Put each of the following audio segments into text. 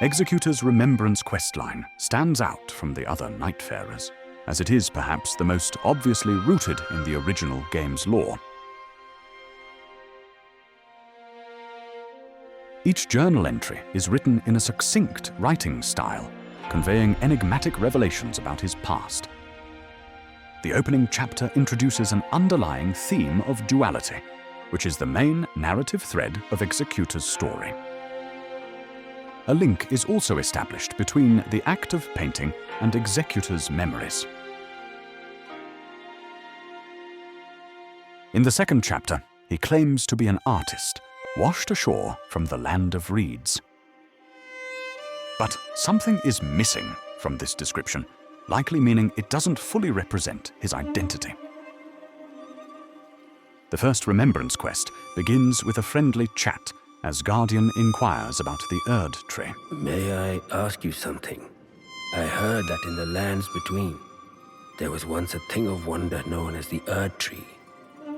Executor's Remembrance questline stands out from the other Nightfarers, as it is perhaps the most obviously rooted in the original game's lore. Each journal entry is written in a succinct writing style, conveying enigmatic revelations about his past. The opening chapter introduces an underlying theme of duality, which is the main narrative thread of Executor's story. A link is also established between the act of painting and Executor's memories. In the second chapter, he claims to be an artist, washed ashore from the land of reeds. But something is missing from this description, likely meaning it doesn't fully represent his identity. The first Remembrance quest begins with a friendly chat as Guardian inquires about the Erd tree. May I ask you something? I heard that in the lands between, there was once a thing of wonder known as the Erd tree.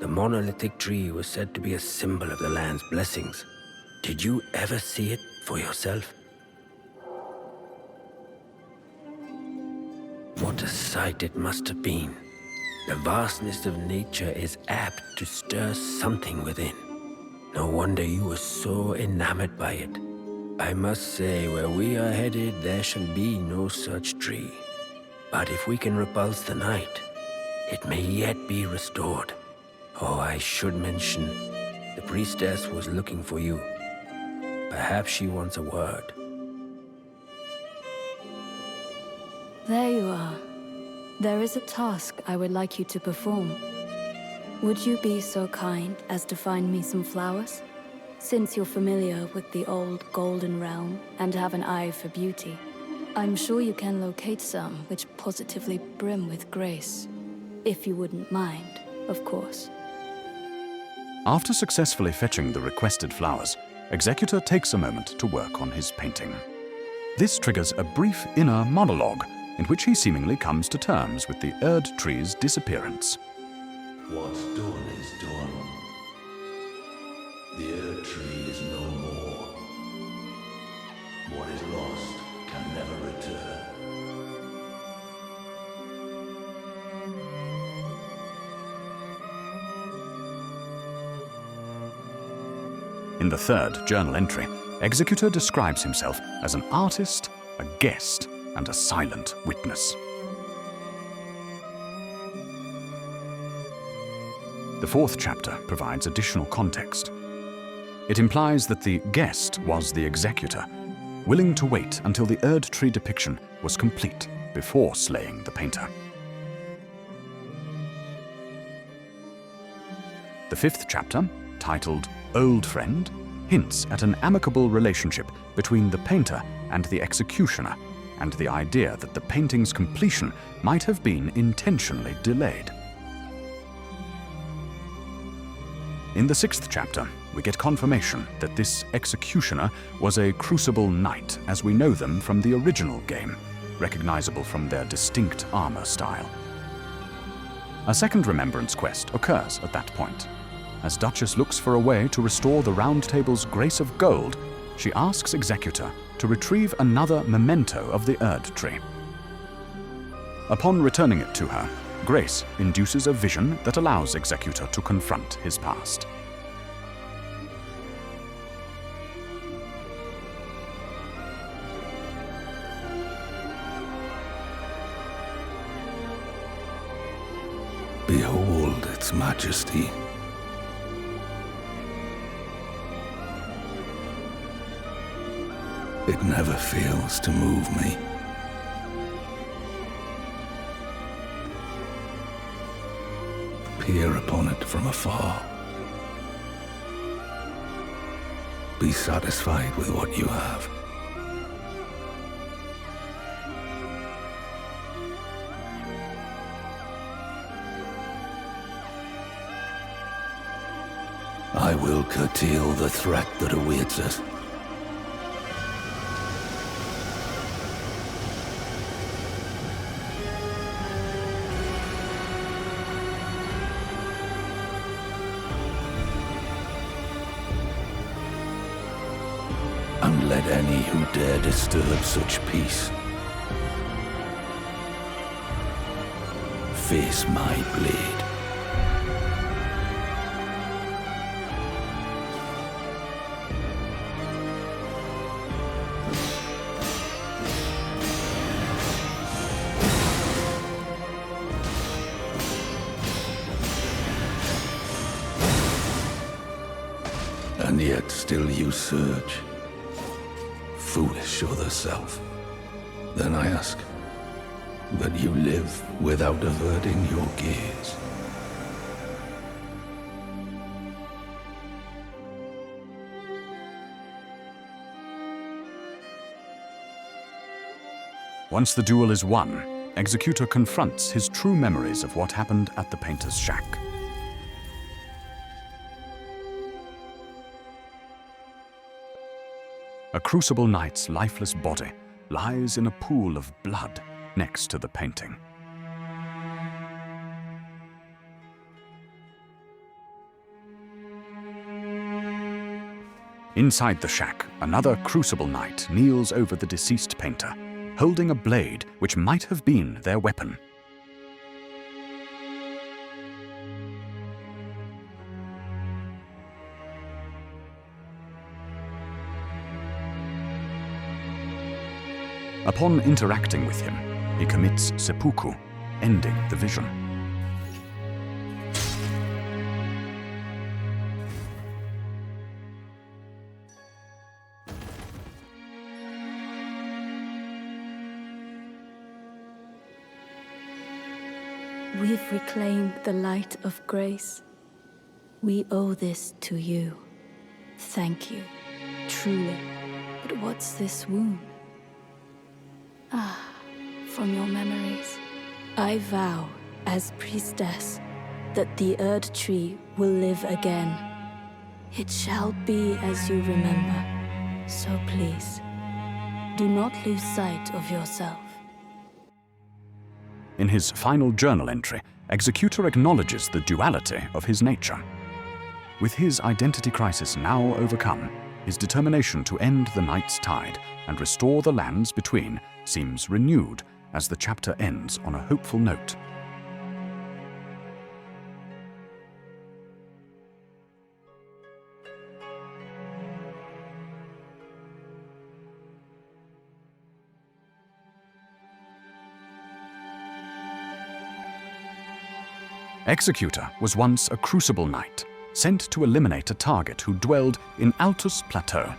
The monolithic tree was said to be a symbol of the land's blessings. Did you ever see it for yourself? What a sight it must have been. The vastness of nature is apt to stir something within. No wonder you were so enamored by it. I must say, where we are headed, there shall be no such tree. But if we can repulse the night, it may yet be restored. Oh, I should mention, the priestess was looking for you. Perhaps she wants a word. There you are. There is a task I would like you to perform. Would you be so kind as to find me some flowers? Since you're familiar with the old golden realm and have an eye for beauty, I'm sure you can locate some which positively brim with grace. If you wouldn't mind, of course. After successfully fetching the requested flowers, Executor takes a moment to work on his painting. This triggers a brief inner monologue in which he seemingly comes to terms with the Erd tree's disappearance. What's done is done. The Erd tree is no more. What is lost can never return. In the third journal entry, Executor describes himself as an artist, a guest, and a silent witness. The fourth chapter provides additional context. It implies that the guest was the Executor, willing to wait until the Erd tree depiction was complete before slaying the painter. The fifth chapter, titled Old Friend, hints at an amicable relationship between the painter and the executioner, and the idea that the painting's completion might have been intentionally delayed. In the sixth chapter, we get confirmation that this executioner was a crucible knight as we know them from the original game, recognizable from their distinct armor style. A second Remembrance quest occurs at that point. As Duchess looks for a way to restore the Round Table's grace of gold, she asks Executor to retrieve another memento of the Erd tree. Upon returning it to her, Grace induces a vision that allows Executor to confront his past. Behold its majesty. It never fails to move me. Peer upon it from afar. Be satisfied with what you have. I will curtail the threat that awaits us. and let any who dare disturb such peace face my blade. And yet still you surge. Foolish other self. Then I ask, but you live without averting your gaze. Once the duel is won, Executor confronts his true memories of what happened at the painter's shack. A Crucible Knight's lifeless body lies in a pool of blood next to the painting. Inside the shack, another Crucible Knight kneels over the deceased painter, holding a blade which might have been their weapon. Upon interacting with him, he commits seppuku, ending the vision. We've reclaimed the light of grace. We owe this to you. Thank you, truly. But what's this wound? From your memories. I vow, as priestess, that the Erd tree will live again. It shall be as you remember. So please, do not lose sight of yourself. In his final journal entry, Executor acknowledges the duality of his nature. With his identity crisis now overcome, his determination to end the Night's Tide and restore the lands between seems renewed as the chapter ends on a hopeful note. Executor was once a Crucible Knight, sent to eliminate a target who dwelled in Altus Plateau.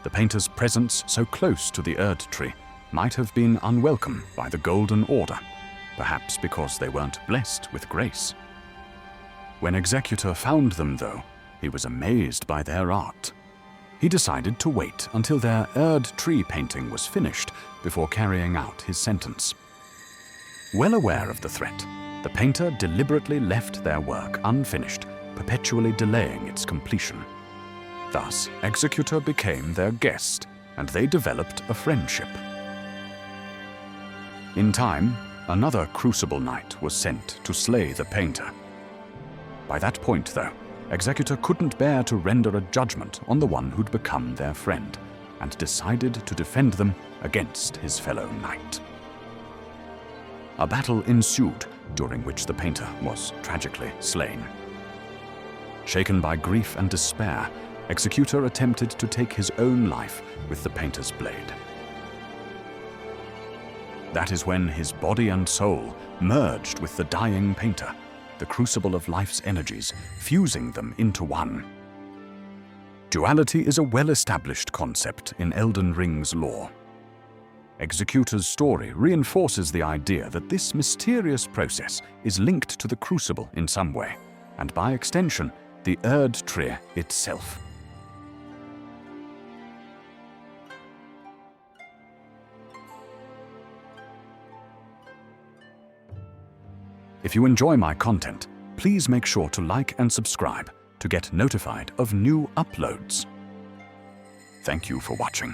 The painter's presence so close to the Erd tree might have been unwelcome by the Golden Order, perhaps because they weren't blessed with grace. When Executor found them, though, he was amazed by their art. He decided to wait until their Erd tree painting was finished before carrying out his sentence. Well aware of the threat, the painter deliberately left their work unfinished, perpetually delaying its completion. Thus, Executor became their guest, and they developed a friendship. In time, another Crucible Knight was sent to slay the painter. By that point, though, Executor couldn't bear to render a judgment on the one who'd become their friend, and decided to defend them against his fellow knight. A battle ensued, during which the painter was tragically slain. Shaken by grief and despair, Executor attempted to take his own life with the painter's blade. That is when his body and soul merged with the dying painter, the crucible of life's energies, fusing them into one. Duality is a well-established concept in Elden Ring's lore. Executor's story reinforces the idea that this mysterious process is linked to the crucible in some way, and by extension, the Erd tree itself. If you enjoy my content, please make sure to like and subscribe to get notified of new uploads. Thank you for watching.